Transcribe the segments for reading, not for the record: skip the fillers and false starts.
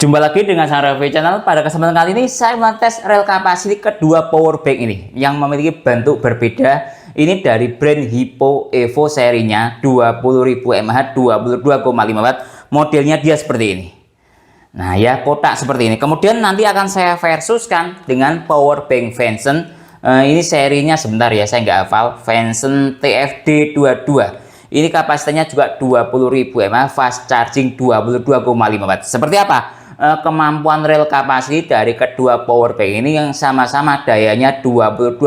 Jumpa lagi dengan saya Review Channel. Pada kesempatan kali ini saya mengetes rel kapasiti kedua power bank ini yang memiliki bentuk berbeda. Ini dari brand Hippo Evo serinya 20.000 mAh 22,5 watt. Modelnya dia seperti ini. Nah ya, kotak seperti ini. Kemudian nanti akan saya versuskan dengan power bank Vanson. Ini serinya sebentar ya, saya nggak hafal. Vanson TFD 22. Ini kapasitasnya juga 20.000 mAh, fast charging 22,5 watt. Seperti apa kemampuan rel kapasiti dari kedua power bank ini yang sama-sama dayanya 22,5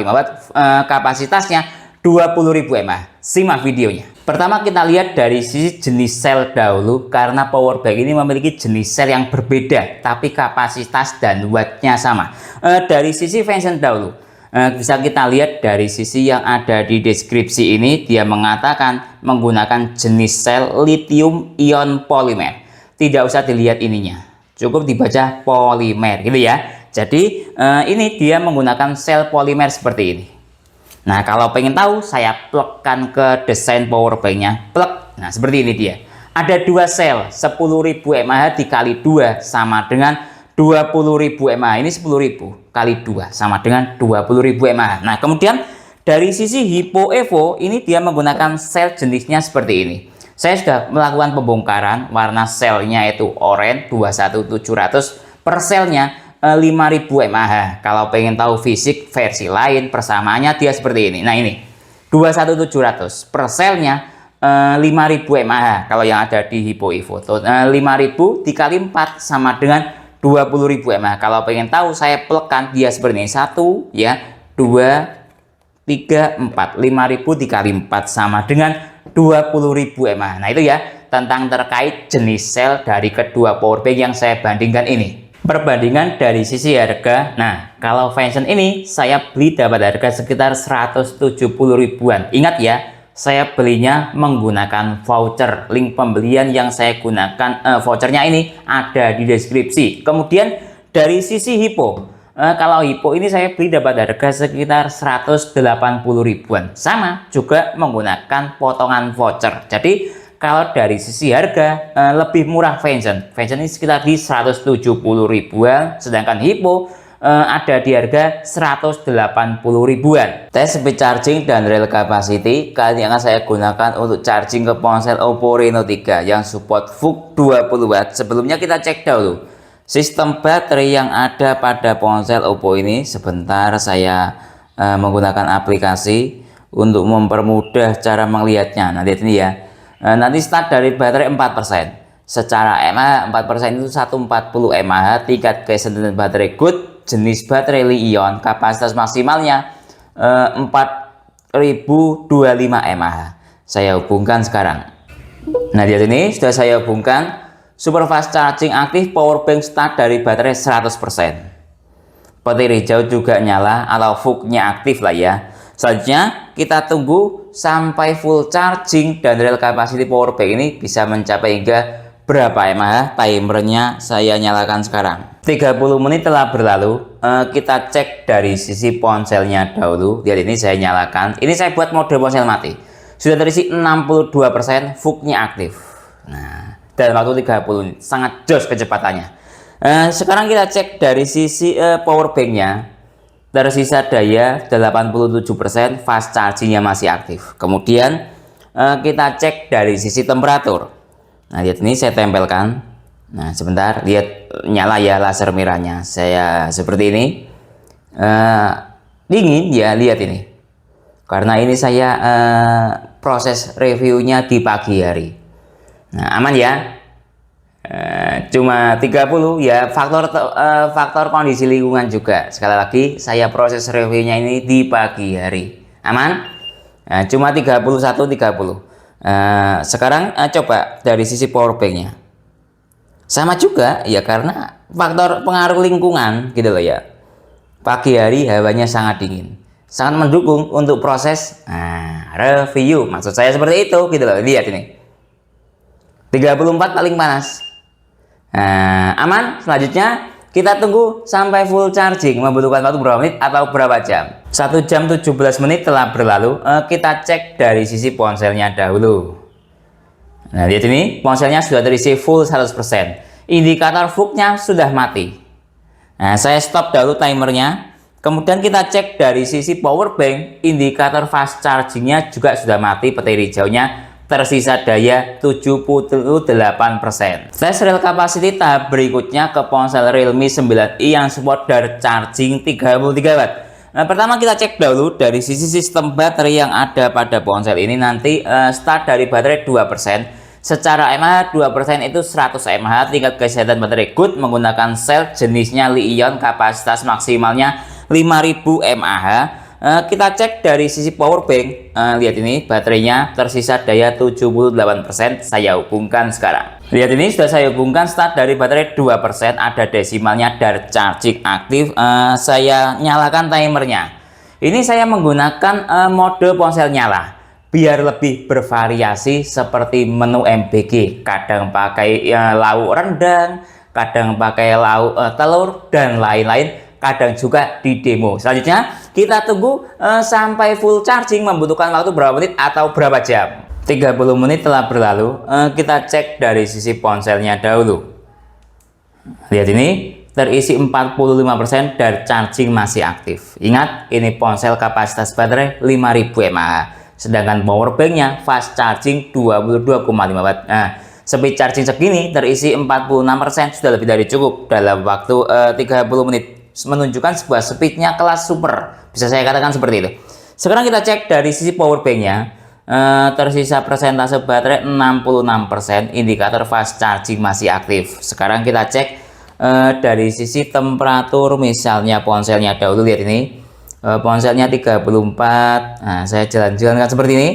watt, kapasitasnya 20.000 mAh. Simak videonya. Pertama kita lihat dari sisi jenis sel dahulu, karena power bank ini memiliki jenis sel yang berbeda tapi kapasitas dan wattnya sama. Dari sisi Vanson dahulu, bisa kita lihat dari sisi yang ada di deskripsi ini, dia mengatakan menggunakan jenis sel lithium ion polimer. Tidak usah dilihat ininya, cukup dibaca polimer gitu ya. Jadi ini dia menggunakan sel polimer seperti ini. Nah kalau pengen tahu, saya plugkan ke desain power banknya, plug. Nah seperti ini dia, ada dua sel 10.000 mAh dikali 2 sama dengan 20.000 mAh. Ini 10.000 kali 2 sama dengan 20.000 mAh. Nah kemudian dari sisi Hippo Evo ini dia menggunakan sel jenisnya seperti ini. Saya sudah melakukan pembongkaran, warna selnya itu oranye 21700, per selnya 5.000 mAh. Kalau pengen tahu fisik versi lain persamaannya dia seperti ini. Nah ini 21700, per selnya 5.000 mAh. Kalau yang ada di Hippo Evo 5.000 dikali 4 sama dengan 20.000 mAh. Kalau pengen tahu, saya plugkan dia seperti ini, 1 ya 2 3 4, 5.000 dikali 4 sama dengan 20.000 mAh. Nah itu ya tentang terkait jenis sel dari kedua power bank yang saya bandingkan ini. Perbandingan dari sisi harga, nah kalau Vanson ini saya beli dapat harga sekitar 170 ribuan. Ingat ya, saya belinya menggunakan voucher. Link pembelian yang saya gunakan, vouchernya ini ada di deskripsi. Kemudian dari sisi Hippo, kalau Hippo ini saya beli dapat harga sekitar 180 ribuan. Sama juga menggunakan potongan voucher. Jadi kalau dari sisi harga lebih murah Vanson. Vanson ini sekitar di 170 ribuan. Sedangkan Hippo ada di harga 180 ribuan. Tes speed charging dan rel capacity kali ini akan saya gunakan untuk charging ke ponsel Oppo Reno 3 yang support VOOC 20 watt. Sebelumnya kita cek dahulu sistem baterai yang ada pada ponsel Oppo ini. Sebentar, saya menggunakan aplikasi untuk mempermudah cara melihatnya. Nah lihat ini ya, nanti start dari baterai 4%. Secara mAh 4% itu 140 mAh. Tingkat kesentuhan baterai good, jenis baterai li-ion, kapasitas maksimalnya 4025 mAh. Saya hubungkan sekarang. Nah di sini sudah saya hubungkan. Super fast charging aktif, power bank start dari baterai 100%. Petir hijau juga nyala atau VOOC-nya aktif lah ya. Selanjutnya kita tunggu sampai full charging dan rel capacity power bank ini bisa mencapai hingga berapa mAh. Timernya saya nyalakan sekarang. 30 menit telah berlalu. Kita cek dari sisi ponselnya dahulu. Lihat ini saya nyalakan. Ini saya buat mode ponsel mati. Sudah terisi 62%, VOOC-nya aktif. Nah dalam waktu 30 menit, sangat jos kecepatannya. Sekarang kita cek dari sisi power banknya. Tersisa daya 87%, fast chargingnya masih aktif. Kemudian kita cek dari sisi temperatur. Nah lihat ini saya tempelkan. Nah sebentar, lihat nyala ya laser merahnya. Saya seperti ini, dingin ya, lihat ini. Karena ini saya proses reviewnya di pagi hari. Nah aman ya, cuma 30 ya, faktor kondisi lingkungan juga. Sekali lagi saya proses reviewnya ini di pagi hari, aman. Cuma 30. Sekarang coba dari sisi power banknya, sama juga ya, karena faktor pengaruh lingkungan gitu loh ya. Pagi hari hawanya sangat dingin, sangat mendukung untuk proses review. Maksud saya seperti itu gitu loh. Lihat ini 34 paling panas. Aman. Selanjutnya kita tunggu sampai full charging. Membutuhkan waktu berapa menit atau berapa jam? 1 jam 17 menit telah berlalu. Kita cek dari sisi ponselnya dahulu. Nah lihat ini, ponselnya sudah terisi full 100%. indikator VOOC-nya sudah mati. Nah, saya stop dahulu timernya. Kemudian kita cek dari sisi power bank, indikator fast charging-nya juga sudah mati, petir hijaunya, tersisa daya 78%. Tes real capacity tahap berikutnya ke ponsel Realme 9i yang support dari charging 33 watt. Nah, pertama kita cek dahulu dari sisi sistem baterai yang ada pada ponsel ini. Nanti start dari baterai 2%. Secara mAh 2% itu 100 mAh. Tingkat kesehatan baterai good, menggunakan sel jenisnya Li-ion, kapasitas maksimalnya 5000 mAh. Kita cek dari sisi power bank. Lihat ini baterainya tersisa daya 78%. Saya hubungkan sekarang. Lihat ini sudah saya hubungkan, start dari baterai 2%, ada desimalnya dari charging aktif. Saya nyalakan timernya. Ini saya menggunakan mode ponsel nyala biar lebih bervariasi seperti menu MBG. Kadang pakai lauk rendang, kadang pakai lauk telur dan lain-lain, kadang juga di demo. Selanjutnya kita tunggu sampai full charging, membutuhkan waktu berapa menit atau berapa jam. 30 menit telah berlalu. Kita cek dari sisi ponselnya dahulu. Lihat ini terisi 45% dan charging masih aktif. Ingat, ini ponsel kapasitas baterai 5000 mAh. Sedangkan power banknya fast charging 22,5 watt. Nah, speed charging segini terisi 46% sudah lebih dari cukup dalam waktu 30 menit. Menunjukkan sebuah speednya kelas super, bisa saya katakan seperti itu. Sekarang kita cek dari sisi power banknya. Tersisa persentase baterai 66%, indikator fast charging masih aktif. Sekarang kita cek dari sisi temperatur, misalnya ponselnya dahulu. Lihat ini ponselnya 34. Nah, saya jalan-jalankan seperti ini,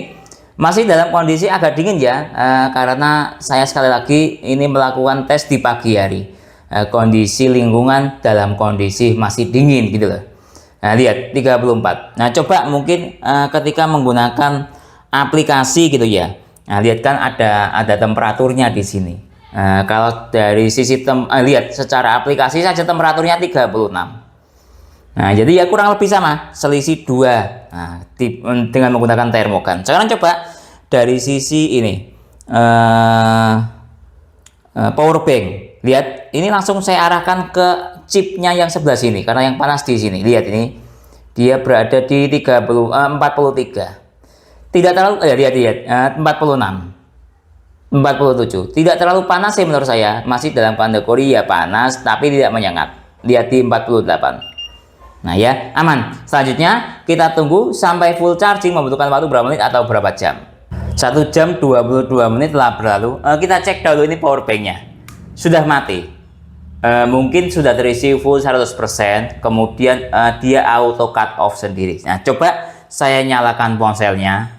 masih dalam kondisi agak dingin ya, karena saya sekali lagi ini melakukan tes di pagi hari. Kondisi lingkungan dalam kondisi masih dingin gitu loh. Nah, lihat 34. Nah, coba mungkin ketika menggunakan aplikasi gitu ya. Nah, lihat kan ada temperaturnya di sini. Kalau dari sisi lihat secara aplikasi saja temperaturnya 36. Nah, jadi ya kurang lebih sama, selisih 2. Nah, dengan menggunakan termogan. Sekarang coba dari sisi ini power bank. Lihat, ini langsung saya arahkan ke chipnya yang sebelah sini karena yang panas di sini. Lihat ini, dia berada di 43. Tidak terlalu lihat 46. 47. Tidak terlalu panas sih menurut saya, masih dalam kategori ya panas tapi tidak menyengat. Lihat di 48. Nah ya, aman. Selanjutnya kita tunggu sampai full charging, membutuhkan waktu berapa menit atau berapa jam. 1 jam 22 menit telah berlalu. Kita cek dahulu ini power banknya. Sudah mati. Mungkin sudah terisi full 100%, kemudian dia auto cut off sendiri. Nah, coba saya nyalakan ponselnya.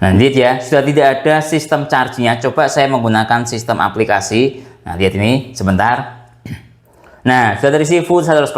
Nah, lihat ya, sudah tidak ada sistem chargingnya. Coba saya menggunakan sistem aplikasi. Nah, lihat ini sebentar. Nah, sudah terisi full 100%.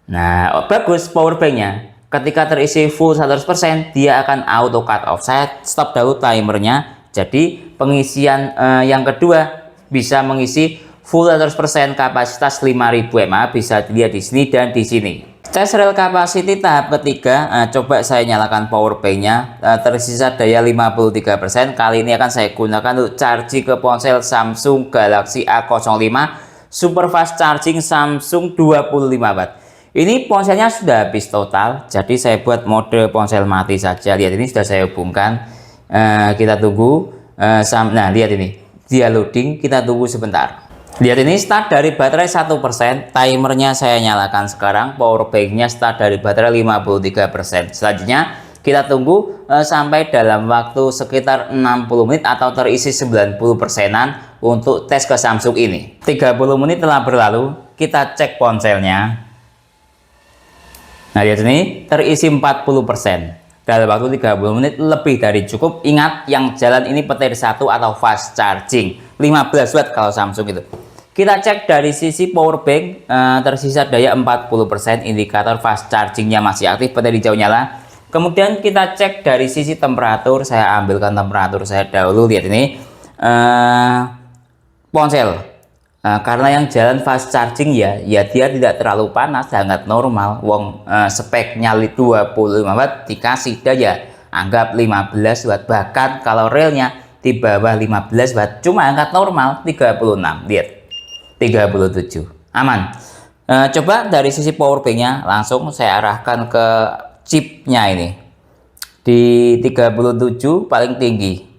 Nah, bagus power banknya. Ketika terisi full 100%, dia akan auto cut off. Saya stop dahulu timernya. Jadi pengisian yang kedua bisa mengisi full 100%, kapasitas 5000 mAh, bisa dilihat di sini dan di sini. Tes real capacity tahap ketiga, coba saya nyalakan power banknya. Tersisa daya 53%. Kali ini akan saya gunakan untuk charging ke ponsel Samsung Galaxy A05 super fast charging Samsung 25 watt. Ini ponselnya sudah habis total, jadi saya buat mode ponsel mati saja. Lihat ini sudah saya hubungkan. Kita tunggu. Nah, lihat ini dia loading, kita tunggu sebentar. Lihat ini start dari baterai 1%, timernya saya nyalakan sekarang. Power banknya start dari baterai 53%. Selanjutnya kita tunggu sampai dalam waktu sekitar 60 menit atau terisi 90%-an untuk tes ke Samsung ini. 30 menit telah berlalu, kita cek ponselnya. Nah, lihat ini terisi 40%. Dalam waktu 30 menit lebih dari cukup. Ingat, yang jalan ini petir 1 atau fast charging 15 watt kalau Samsung itu. Kita cek dari sisi power bank, tersisa daya 40%, indikator fast chargingnya masih aktif, petir hijau nyala. Kemudian kita cek dari sisi temperatur, saya ambilkan temperatur saya dahulu. Lihat ini ponsel. Karena yang jalan fast charging ya dia tidak terlalu panas, sangat normal. Speknya 25 watt dikasih daya anggap 15 watt, bahkan kalau relnya di bawah 15 watt, cuma angka normal 36. Lihat, 37, aman. Coba dari sisi power banknya langsung saya arahkan ke chipnya ini di 37 paling tinggi.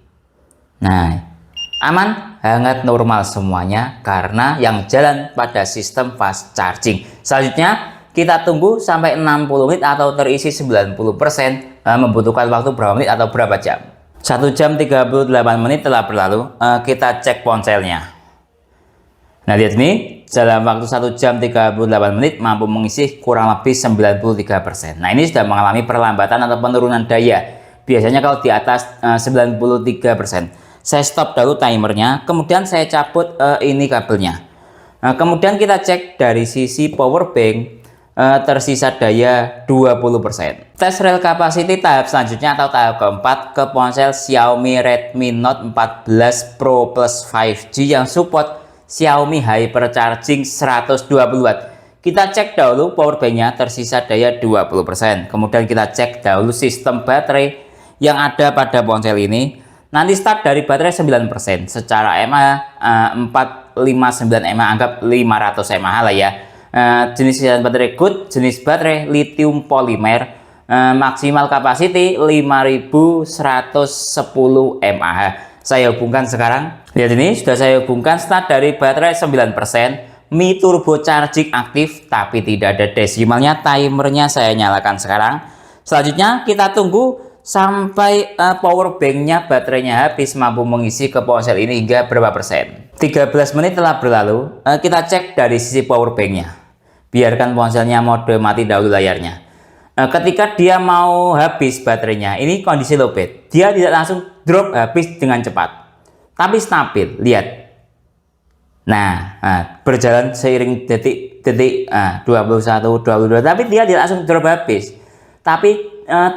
Nah, aman, hangat, normal semuanya karena yang jalan pada sistem fast charging. Selanjutnya kita tunggu sampai 60 menit atau terisi 90%. Membutuhkan waktu berapa menit atau berapa jam? 1 jam 38 menit telah berlalu. Kita cek ponselnya. Nah, lihat ini, dalam waktu 1 jam 38 menit mampu mengisi kurang lebih 93%. Nah, ini sudah mengalami perlambatan atau penurunan daya. Biasanya kalau di atas 93%. Saya stop dulu timernya, kemudian saya cabut ini kabelnya. Kemudian kita cek dari sisi power bank, tersisa daya 20%. Tes rel capacity tahap selanjutnya atau tahap keempat ke ponsel Xiaomi Redmi Note 14 Pro Plus 5G yang support Xiaomi Hypercharging 120 Watt. Kita cek dahulu power banknya, tersisa daya 20%. Kemudian kita cek dahulu sistem baterai yang ada pada ponsel ini. Nanti start dari baterai 9%, secara mAh 459 mAh, anggap 500 mAh lah ya. Jenis baterai good, jenis baterai lithium polimer, maksimal capacity 5110 mAh. Saya hubungkan sekarang. Lihat ini, sudah saya hubungkan. Start dari baterai 9%, Mi Turbo Charging aktif tapi tidak ada desimalnya. Timernya saya nyalakan sekarang. Selanjutnya kita tunggu sampai power banknya, baterainya habis, mampu mengisi ke ponsel ini hingga berapa persen. 13 menit telah berlalu. Kita cek dari sisi power banknya. Biarkan ponselnya mode mati dahulu layarnya. Ketika dia mau habis baterainya, ini kondisi lowbat, dia tidak langsung drop habis dengan cepat, tapi stabil. Lihat, nah, berjalan seiring detik-detik, 21, 22, tapi dia tidak langsung drop habis, tapi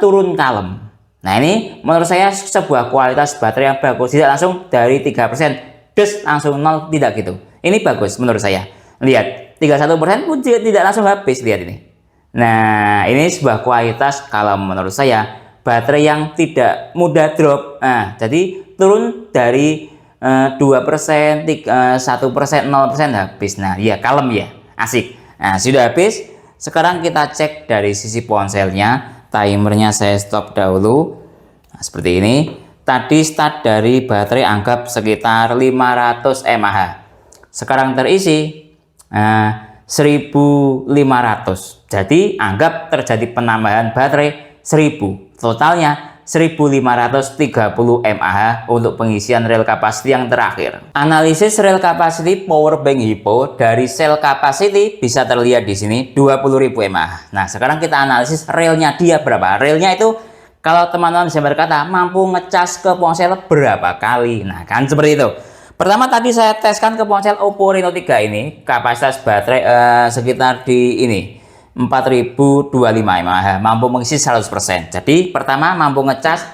turun kalem. Nah, ini menurut saya sebuah kualitas baterai yang bagus, tidak langsung dari 3% des langsung 0, tidak gitu. Ini bagus menurut saya. Lihat, 31% pun tidak langsung habis, lihat ini. Nah, ini sebuah kualitas kalau menurut saya baterai yang tidak mudah drop. Nah, jadi turun dari 2%, 1%, 0% habis. Nah, ya kalem ya, asik. Nah, sudah habis. Sekarang kita cek dari sisi ponselnya. Timernya saya stop dahulu. Nah, seperti ini. Tadi start dari baterai anggap sekitar 500 mAh. Sekarang terisi 1500. Jadi anggap terjadi penambahan baterai 1000. Totalnya 1530 mAh untuk pengisian rel capacity yang terakhir. Analisis rel capacity power bank Hypo dari sel capacity bisa terlihat di sini 20.000 mAh. Nah, sekarang kita analisis relnya dia berapa. Relnya itu kalau teman-teman bisa berkata mampu ngecas ke ponsel berapa kali. Nah, kan seperti itu. Pertama tadi saya teskan ke ponsel Oppo Reno 3 ini, kapasitas baterai sekitar di ini 4025 mAh, mampu mengisi 100%. Jadi pertama mampu ngecas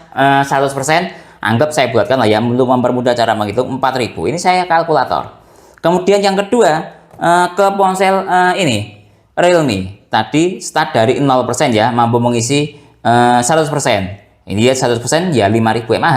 100%, anggap saya buatkan lah ya untuk mempermudah cara menghitung 4000. Ini saya kalkulator. Kemudian yang kedua ke ponsel ini Realme. Tadi start dari 0% ya, mampu mengisi 100%. Ini ya 100% ya 5000 mAh.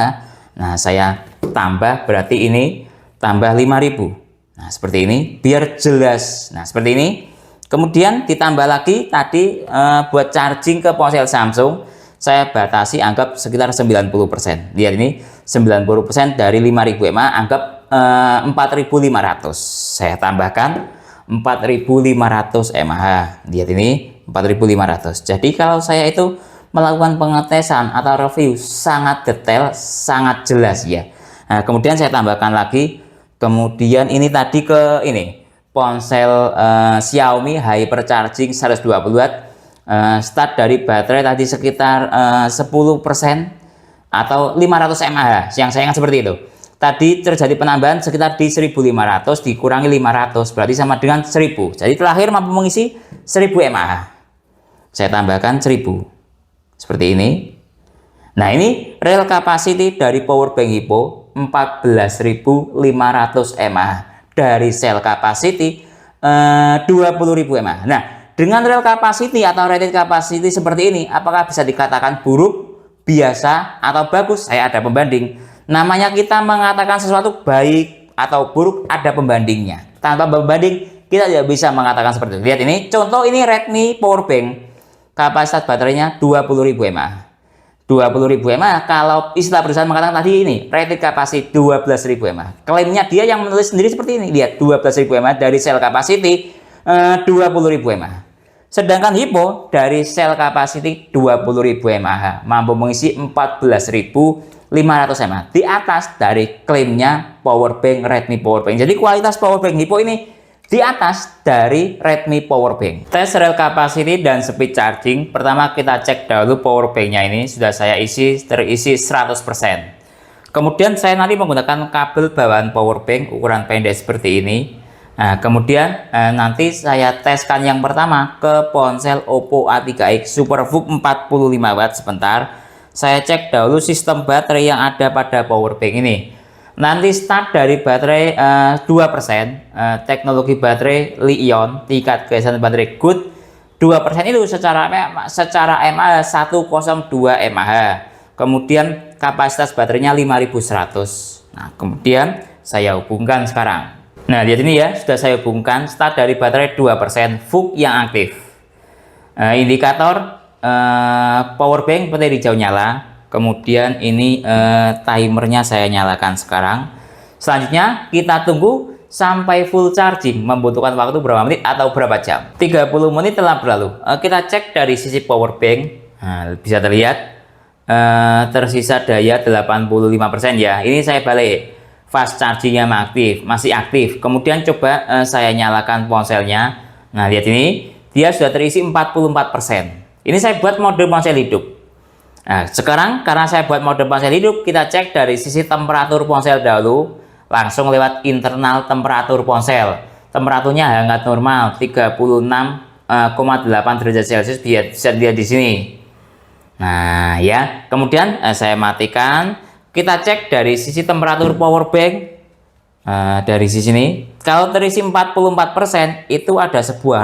Nah, saya tambah berarti ini tambah 5000. Nah, seperti ini biar jelas. Nah, seperti ini. Kemudian ditambah lagi tadi buat charging ke ponsel Samsung saya batasi anggap sekitar 90%. Lihat ini 90% dari 5000 mAh anggap 4500. Saya tambahkan 4500 mAh. Lihat ini 4500. Jadi kalau saya itu melakukan pengetesan atau review sangat detail, sangat jelas ya. Nah, kemudian saya tambahkan lagi. Kemudian ini tadi ke ini ponsel Xiaomi Hypercharging 120 Watt, start dari baterai tadi sekitar 10% atau 500 mAh. Yang saya ingat seperti itu. Tadi terjadi penambahan sekitar di 1500 dikurangi 500 berarti sama dengan 1000. Jadi terakhir mampu mengisi 1000 mAh. Saya tambahkan 1000. Seperti ini. Nah, ini rel capacity dari power bank Hypo 14.500 mAh. Dari sel capacity 20.000 mAh. Nah, dengan rel capacity atau rated capacity seperti ini, apakah bisa dikatakan buruk, biasa, atau bagus? Saya ada pembanding. Namanya kita mengatakan sesuatu baik atau buruk ada pembandingnya. Tanpa pembanding kita tidak bisa mengatakan seperti itu. Lihat ini, contoh ini Redmi Powerbank. Kapasitas baterainya 20.000 mAh. 20.000 mAh, kalau istilah perusahaan mengatakan tadi ini rated capacity 12.000 mAh. Klaimnya dia yang menulis sendiri seperti ini. Lihat 12.000 mAh dari cell capacity 20.000 mAh. Sedangkan Hippo dari cell capacity 20.000 mAh mampu mengisi 14.500 mAh, di atas dari klaimnya powerbank Redmi Powerbank. Jadi kualitas powerbank Hippo ini di atas dari Redmi Powerbank. Tes rel capacity dan speed charging. Pertama kita cek dahulu powerbanknya ini sudah saya terisi 100%. Kemudian saya nanti menggunakan kabel bawaan powerbank ukuran pendek seperti ini. Nah, kemudian nanti saya teskan yang pertama ke ponsel Oppo A3X SuperVOOC 45 watt. Sebentar, saya cek dahulu sistem baterai yang ada pada powerbank ini. Nanti start dari baterai 2%, teknologi baterai Li-ion, tingkat kecerdasan baterai good 2% itu secara mAh 102 mAh. Kemudian kapasitas baterainya 5100. Nah, kemudian saya hubungkan sekarang. Nah, lihat ini ya, sudah saya hubungkan start dari baterai 2% VOOC yang aktif. Indikator powerbank baterai hijau nyala. Kemudian ini timernya saya nyalakan sekarang. Selanjutnya kita tunggu sampai full charging. Membutuhkan waktu berapa menit atau berapa jam? 30 menit telah berlalu. Kita cek dari sisi powerbank. Nah, bisa terlihat tersisa daya 85% ya. Ini saya balik. Fast chargingnya masih aktif. Kemudian coba saya nyalakan ponselnya. Nah, lihat ini, dia sudah terisi 44%. Ini saya buat mode ponsel hidup. Nah, sekarang karena saya buat mode ponsel hidup, kita cek dari sisi temperatur ponsel dahulu, langsung lewat internal temperatur ponsel. Temperaturnya hangat normal 36,8 derajat Celcius, bisa dilihat di sini. Nah, ya, kemudian saya matikan. Kita cek dari sisi temperatur powerbank. Dari sisi ini, kalau terisi 44%, itu ada sebuah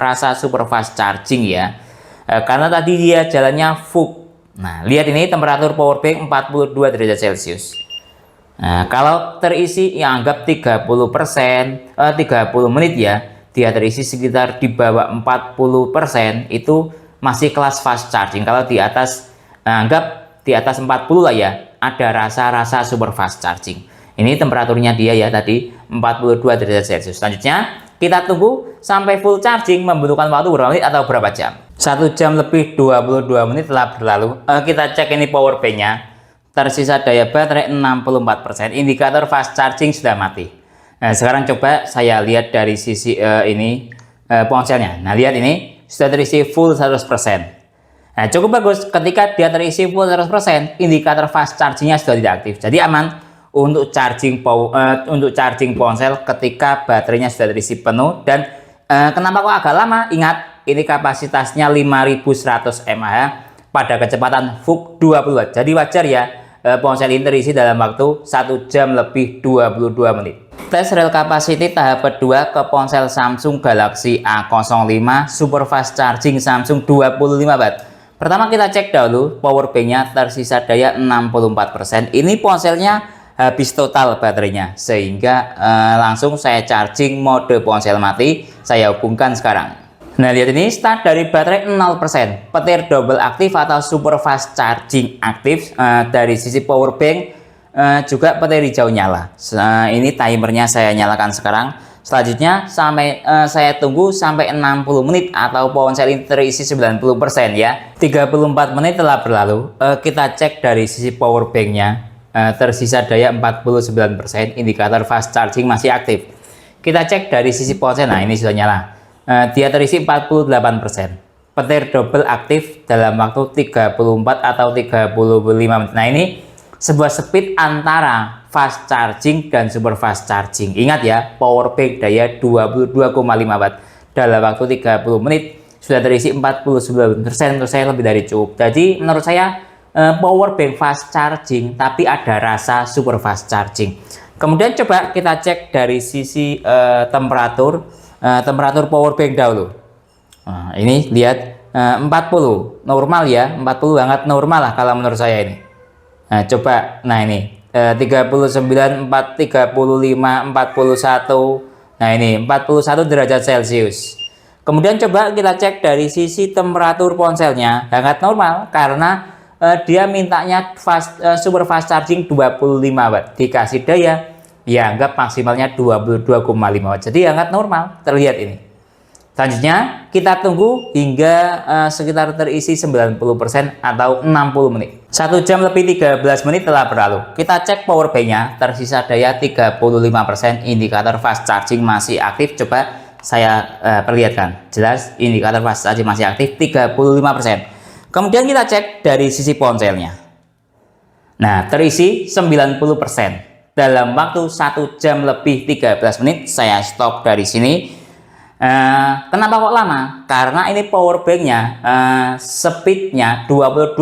rasa super fast charging ya. Karena tadi dia jalannya VOOC. Nah, lihat ini temperatur powerbank 42 derajat Celcius. Nah, kalau terisi yang anggap 30%, 30 menit ya, dia terisi sekitar di bawah 40%, itu masih kelas fast charging. Kalau di atas, anggap di atas 40 lah ya, ada rasa super fast charging. Ini temperaturnya dia ya tadi 42 derajat Celcius. Selanjutnya kita tunggu sampai full charging. Membutuhkan waktu berapa menit atau berapa jam? 1 jam lebih 22 menit telah berlalu. Kita cek ini powerbanknya, tersisa daya baterai 64%. Indikator fast charging sudah mati. Nah, sekarang coba saya lihat dari sisi ponselnya. Nah, lihat ini sudah terisi full 100%. Nah, cukup bagus. Ketika dia terisi full 100%, indikator fast chargingnya sudah tidak aktif. Jadi aman untuk charging ponsel ketika baterainya sudah terisi penuh. Dan kenapa kok agak lama? Ingat, ini kapasitasnya 5100 mAh pada kecepatan VOOC 20 watt. Jadi wajar ya ponsel ini terisi dalam waktu 1 jam lebih 22 menit. Tes rel capacity tahap kedua ke ponsel Samsung Galaxy A05 super fast charging Samsung 25 watt. Pertama kita cek dahulu powerbanknya, tersisa daya 64%. Ini ponselnya habis total baterainya, sehingga langsung saya charging mode ponsel mati. Saya hubungkan sekarang. Nah, lihat ini start dari baterai 0%, petir double aktif atau super fast charging aktif. Dari sisi powerbank juga petir hijau nyala. Ini timernya saya nyalakan sekarang. Selanjutnya saya tunggu sampai 60 menit atau ponsel ini terisi 90% ya. 34 menit telah berlalu. Kita cek dari sisi powerbanknya, tersisa daya 49%. Indikator fast charging masih aktif. Kita cek dari sisi ponsel. Nah, ini sudah nyala. Dia terisi 48%. Petir double aktif dalam waktu 34 atau 35 menit. Nah, ini sebuah speed antara fast charging dan super fast charging. Ingat ya, powerbank daya 22,5 watt dalam waktu 30 menit sudah terisi 49%. Menurut saya lebih dari cukup. Jadi menurut saya powerbank fast charging tapi ada rasa super fast charging. Kemudian coba kita cek dari sisi temperatur powerbank dahulu. Nah, ini lihat 40 normal ya, 40 hangat normal lah kalau menurut saya ini. Nah, coba, nah ini 39, 35, 41. Nah, ini 41 derajat Celcius. Kemudian coba kita cek dari sisi temperatur ponselnya, hangat normal karena dia mintanya super fast charging 25 Watt. Dikasih daya, ya anggap maksimalnya 22,5 Watt. Jadi hangat normal, terlihat ini. Selanjutnya kita tunggu hingga sekitar terisi 90% atau 60 menit. 1 jam lebih 13 menit telah berlalu. Kita cek power bank-nya, tersisa daya 35%, indikator fast charging masih aktif. Coba saya perlihatkan. Jelas indikator fast charging masih aktif 35%. Kemudian kita cek dari sisi ponselnya. Nah, terisi 90%. Dalam waktu 1 jam lebih 13 menit, saya stop dari sini. Kenapa kok lama? Karena ini power banknya speednya 22,5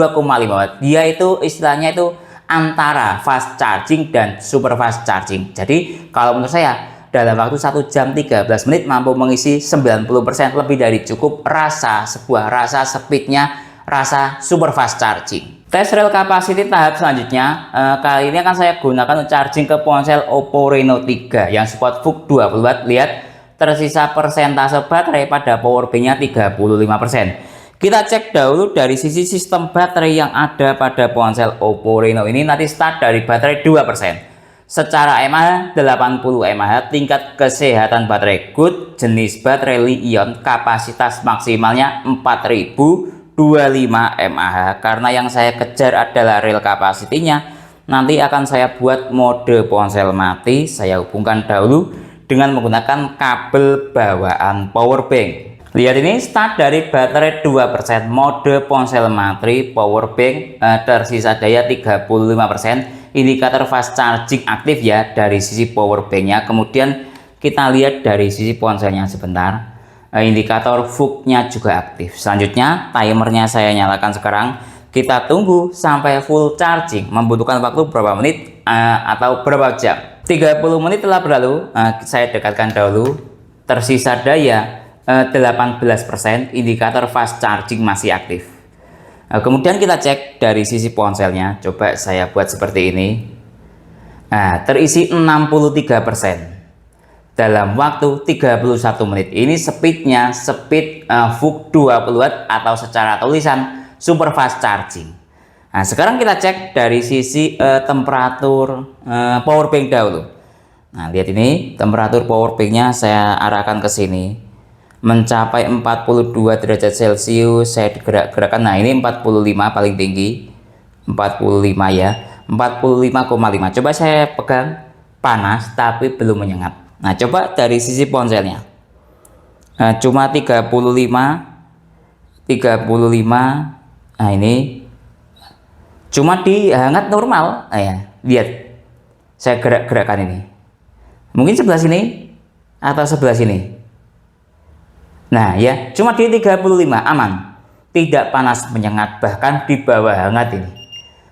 Watt. Dia itu istilahnya itu antara fast charging dan super fast charging. Jadi kalau menurut saya dalam waktu 1 jam 13 menit mampu mengisi 90%, lebih dari cukup. Sebuah rasa speednya rasa super fast charging. Tes rel capacity tahap selanjutnya, kali ini akan saya gunakan untuk charging ke ponsel Oppo Reno 3 yang support VOOC 20 Watt. Lihat tersisa persentase baterai pada power bank-nya 35%. Kita cek dahulu dari sisi sistem baterai yang ada pada ponsel Oppo Reno ini. Nanti start dari baterai 2%. Secara mAh 80 mAh, tingkat kesehatan baterai good, jenis baterai Li-ion, kapasitas maksimalnya 4025 mAh. Karena yang saya kejar adalah real capacity-nya, nanti akan saya buat mode ponsel mati. Saya hubungkan dahulu dengan menggunakan kabel bawaan power bank. Lihat ini start dari baterai 2%, mode ponsel mati power bank, tersisa daya 35%, indikator fast charging aktif ya dari sisi power banknya. Kemudian kita lihat dari sisi ponselnya sebentar, indikator VOOC-nya juga aktif. Selanjutnya timernya saya nyalakan sekarang. Kita tunggu sampai full charging, membutuhkan waktu berapa menit atau berapa jam. 30 menit telah berlalu. Saya dekatkan dahulu, tersisa daya 18%, indikator fast charging masih aktif. Kemudian kita cek dari sisi ponselnya. Coba saya buat seperti ini. Terisi 63% dalam waktu 31 menit. Ini speednya speed VOOC 20 Watt atau secara tulisan super fast charging. Nah, sekarang kita cek dari sisi temperatur power bank dahulu. Nah, lihat ini temperatur power bank-nya saya arahkan ke sini. Mencapai 42 derajat Celcius. Saya gerak-gerakkan. Nah, ini 45 paling tinggi. 45 ya. 45,5. Coba saya pegang, panas tapi belum menyengat. Nah, coba dari sisi ponselnya. Cuma 35. Nah, ini cuma di hangat normal. Ya, lihat saya gerak-gerakkan ini, mungkin sebelah sini atau sebelah sini. Nah ya, cuma di 35 aman, tidak panas menyengat, bahkan di bawah hangat ini.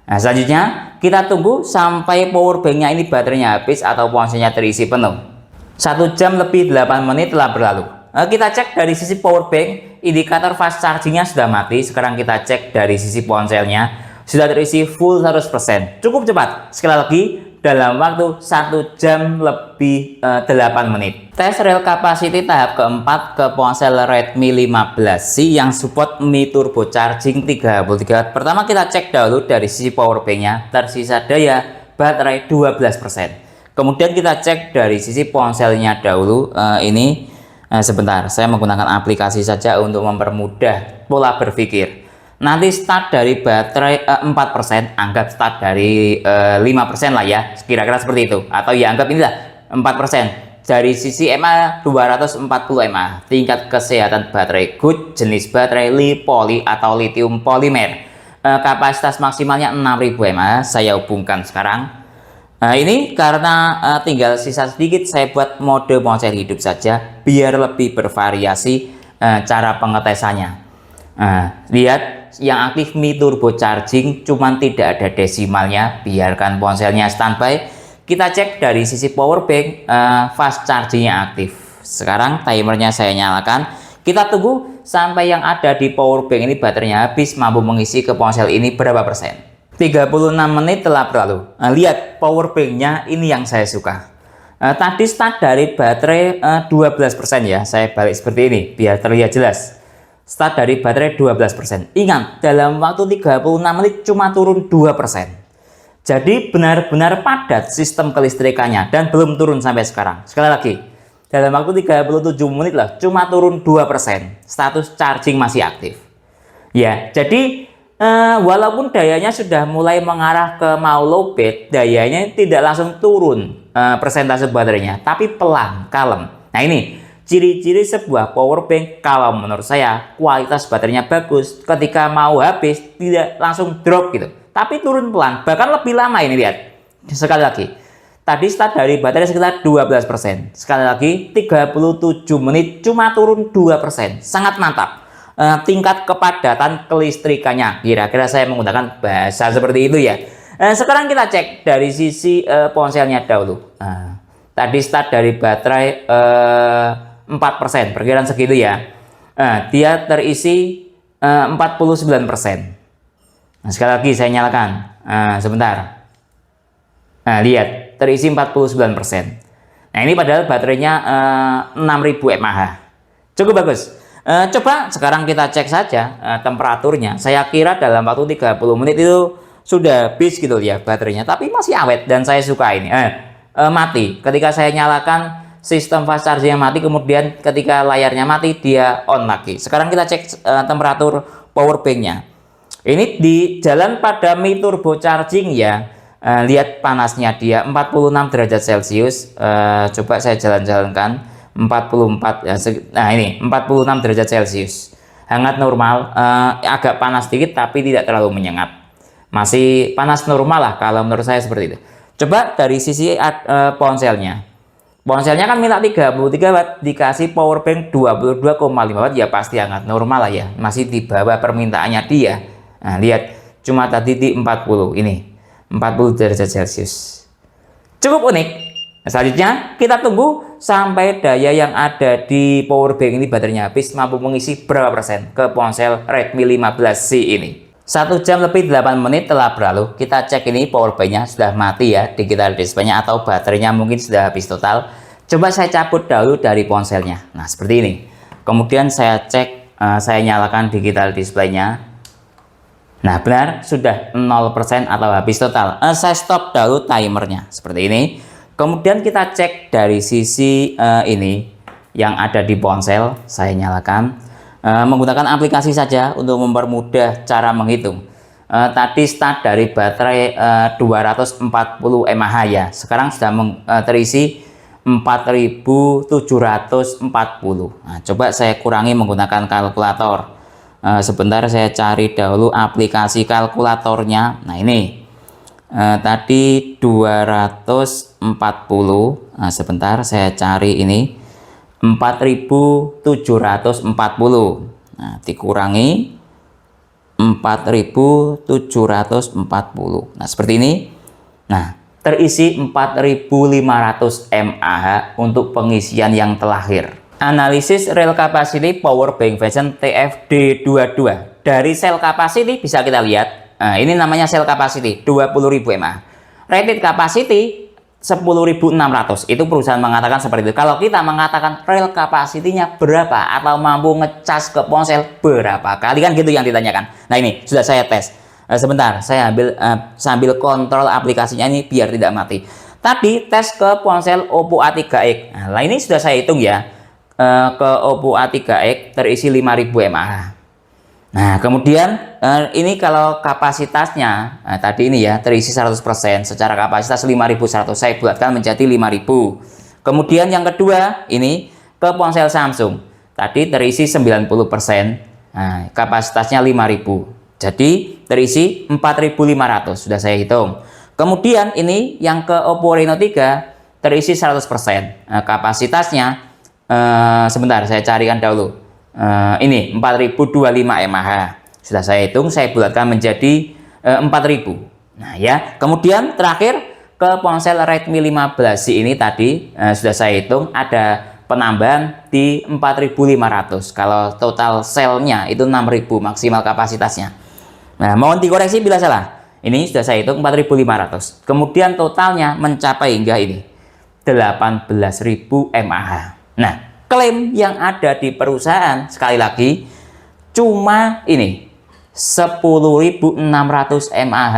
Nah, selanjutnya kita tunggu sampai power banknya ini baterainya habis atau ponselnya terisi penuh. 1 jam lebih 8 menit telah berlalu. Kita cek dari sisi power bank, indikator fast chargingnya sudah mati. Sekarang kita cek dari sisi ponselnya, sudah terisi full 100%. Cukup cepat. Sekali lagi, dalam waktu 1 jam lebih 8 menit. Tes rel capacity tahap keempat ke ponsel Redmi 15C yang support Mi Turbo Charging 33 Watt. Pertama kita cek dahulu dari sisi power bank-nya, tersisa daya baterai 12%. Kemudian kita cek dari sisi ponselnya dahulu. Sebentar, saya menggunakan aplikasi saja untuk mempermudah pola berpikir. Nanti start dari baterai 4%, anggap start dari 5% lah ya, kira-kira seperti itu. Atau ya anggap inilah 4%. Dari sisi mAh 240 mAh, tingkat kesehatan baterai good, jenis baterai Li-Poly atau lithium polymer. Kapasitas maksimalnya 6000 mAh, saya hubungkan sekarang. Nah, ini karena tinggal sisa sedikit, saya buat mode ponsel hidup saja biar lebih bervariasi cara pengetesannya. Lihat yang aktif Mi Turbo Charging, cuman tidak ada desimalnya, biarkan ponselnya standby. Kita cek dari sisi power bank, fast chargingnya aktif. Sekarang timernya saya nyalakan. Kita tunggu sampai yang ada di power bank ini baterainya habis, mampu mengisi ke ponsel ini berapa persen. 36 menit telah berlalu. Nah, lihat power banknya ini yang saya suka. Tadi start dari baterai 12% ya. Saya balik seperti ini biar terlihat jelas. Start dari baterai 12%. Ingat, dalam waktu 36 menit cuma turun 2%. Jadi benar-benar padat sistem kelistrikannya dan belum turun sampai sekarang. Sekali lagi, dalam waktu 37 menit lah cuma turun 2%. Status charging masih aktif. Ya, jadi walaupun dayanya sudah mulai mengarah ke mau lowbat, dayanya tidak langsung turun persentase baterainya, tapi pelan, kalem. Nah ini ciri-ciri sebuah power bank kalau menurut saya kualitas baterainya bagus, ketika mau habis tidak langsung drop gitu, tapi turun pelan, bahkan lebih lama. Ini lihat, sekali lagi, tadi start dari baterai sekitar 12%, sekali lagi 37 menit cuma turun 2%, sangat mantap. Tingkat kepadatan kelistrikannya, kira-kira saya menggunakan bahasa seperti itu ya. Sekarang kita cek dari sisi ponselnya dahulu. Tadi start dari baterai 4%, perkiraan segitu ya. Dia terisi 49%. Nah, sekali lagi saya nyalakan. Sebentar. Nah, lihat, terisi 49%. Nah, ini padahal baterainya 6000 mAh. Cukup bagus. Coba sekarang kita cek saja temperaturnya. Saya kira dalam waktu 30 menit itu sudah habis gitu ya baterainya, tapi masih awet dan saya suka ini. Mati. Ketika saya nyalakan sistem fast charging mati, kemudian ketika layarnya mati dia on lagi. Sekarang kita cek temperatur power banknya. Ini di jalan pada Mi Turbo Charging ya. Lihat panasnya dia 46 derajat Celcius. Coba saya jalan-jalankan. 44 ya, nah ini 46 derajat Celcius, hangat normal, agak panas sedikit tapi tidak terlalu menyengat, masih panas normal lah kalau menurut saya seperti itu. Coba dari sisi ponselnya kan minta 33 watt, dikasih power bank 22,5 watt, ya pasti hangat normal lah ya, masih di bawah permintaannya dia. Nah lihat, cuma tadi di 40, ini 40 derajat Celcius, cukup unik. Nah, selanjutnya kita tunggu sampai daya yang ada di power bank ini baterainya habis, mampu mengisi berapa persen ke ponsel Redmi 15C ini. 1 jam lebih 8 menit telah berlalu. Kita cek ini power banknya sudah mati ya, digital display-nya, atau baterainya mungkin sudah habis total. Coba saya cabut dahulu dari ponselnya. Nah seperti ini. Kemudian saya cek, saya nyalakan digital display-nya. Nah benar sudah 0% atau habis total. Saya stop dahulu timernya seperti ini. Kemudian kita cek dari sisi ini yang ada di ponsel. Saya nyalakan menggunakan aplikasi saja untuk mempermudah cara menghitung. Tadi start dari baterai 240 mAh ya. Sekarang sudah terisi 4740. Nah, coba saya kurangi menggunakan kalkulator. Sebentar saya cari dahulu aplikasi kalkulatornya. Nah ini. Tadi 240. Nah, sebentar saya cari ini 4740. Nah, dikurangi 4740. Nah, seperti ini. Nah, terisi 4500 mAh untuk pengisian yang terakhir. Analisis real capacity power bank version TFD22. Dari cell capacity bisa kita lihat. Nah, ini namanya cell capacity 20.000 mAh. Rated capacity 10.600. Itu perusahaan mengatakan seperti itu. Kalau kita mengatakan real capacity-nya berapa atau mampu ngecas ke ponsel berapa kali, kan gitu yang ditanyakan. Nah, ini sudah saya tes. Sebentar, saya ambil sambil kontrol aplikasinya ini biar tidak mati. Tadi tes ke ponsel Oppo A3X. Nah, ini sudah saya hitung ya. Ke Oppo A3X terisi 5.000 mAh. Nah, kemudian ini kalau kapasitasnya tadi ini ya terisi 100%, secara kapasitas 5100, saya buatkan menjadi 5000. Kemudian yang kedua ini ke ponsel Samsung. Tadi terisi 90%. Nah, kapasitasnya 5000. Jadi terisi 4500, sudah saya hitung. Kemudian ini yang ke Oppo Reno 3 terisi 100%. Kapasitasnya sebentar saya carikan dahulu. Ini 4025 mAh. Sudah saya hitung, saya bulatkan menjadi 4000. Nah ya, kemudian terakhir ke ponsel Redmi 15C ini tadi sudah saya hitung ada penambahan di 4500. Kalau total selnya itu 6000 maksimal kapasitasnya. Nah, mohon dikoreksi bila salah. Ini sudah saya hitung 4.500. Kemudian totalnya mencapai hingga ini 18.000 mAh. Nah, klaim yang ada di perusahaan sekali lagi cuma ini 10.600 mAh,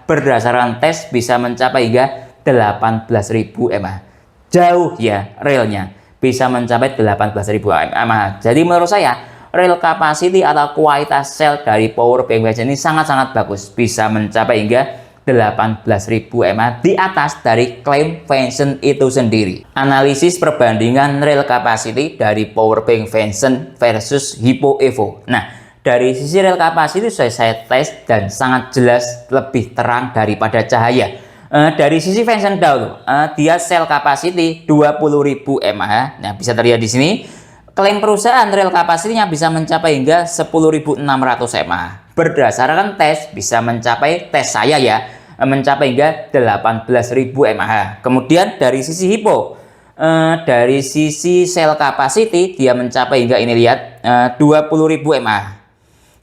berdasarkan tes bisa mencapai hingga 18.000 mAh. Jauh ya relnya, bisa mencapai 18.000 mAh. Jadi menurut saya rel capacity atau kualitas sel dari power bank Vention ini sangat-sangat bagus, bisa mencapai hingga 18.000 mAh, di atas dari klaim Vention itu sendiri. Analisis perbandingan rel capacity dari power bank Vention versus Hippo Evo. Nah, dari sisi rel capacity sudah saya tes dan sangat jelas, lebih terang daripada cahaya. Dari sisi Vention dahulu, dia sel capacity 20.000 mAh. Nah, bisa terlihat di sini. Klaim perusahaan rel kapasitinya bisa mencapai hingga 10.600 mAh. Berdasarkan tes bisa mencapai, tes saya ya, mencapai hingga 18.000 mAh. Kemudian dari sisi Hippo, dari sisi sel capacity dia mencapai hingga ini lihat 20.000 mAh.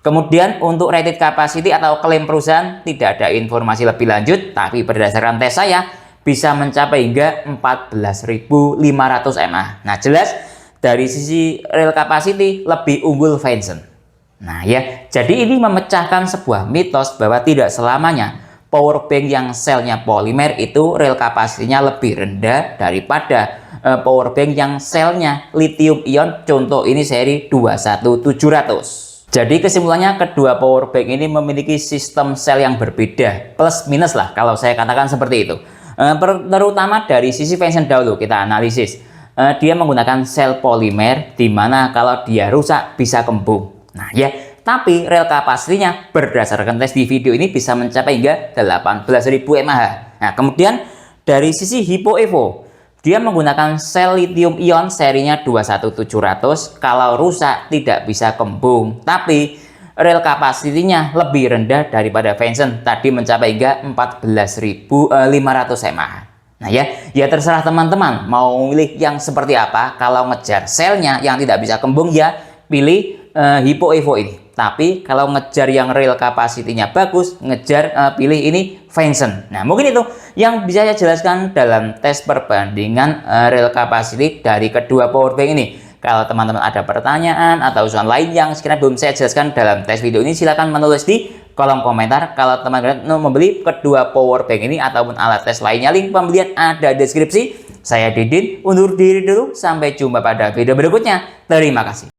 Kemudian untuk rated capacity atau klaim perusahaan tidak ada informasi lebih lanjut, tapi berdasarkan tes saya bisa mencapai hingga 14.500 mAh. Nah, jelas dari sisi rel capacity lebih unggul Vention. Nah ya, jadi ini memecahkan sebuah mitos bahwa tidak selamanya power bank yang selnya polimer itu rel kapasitinya lebih rendah daripada power bank yang selnya lithium ion, contoh ini seri 21700. Jadi kesimpulannya kedua power bank ini memiliki sistem sel yang berbeda, plus minus lah kalau saya katakan seperti itu. Terutama dari sisi Vention dahulu kita analisis. Dia menggunakan sel polimer, dimana kalau dia rusak bisa kembung. Nah ya, tapi rel kapasitinya berdasarkan tes di video ini bisa mencapai hingga 18.000 mAh. Nah, kemudian dari sisi Hippo Evo, dia menggunakan sel lithium ion serinya 21700. Kalau rusak tidak bisa kembung, tapi rel kapasitinya lebih rendah daripada Vention, tadi mencapai hingga 14.500 mAh. Nah ya terserah teman-teman mau milih yang seperti apa. Kalau ngejar selnya yang tidak bisa kembung ya pilih Hippo Evo ini. Tapi kalau ngejar yang real kapasitinya bagus, ngejar pilih ini Vention. Nah, mungkin itu yang bisa saya jelaskan dalam tes perbandingan real capacity dari kedua power bank ini. Kalau teman-teman ada pertanyaan atau usulan lain yang sekiranya belum saya jelaskan dalam tes video ini, silahkan menulis di kolom komentar. Kalau teman-teman mau membeli kedua power bank ini ataupun alat tes lainnya, link pembelian ada di deskripsi. Saya Didin, undur diri dulu. Sampai jumpa pada video berikutnya. Terima kasih.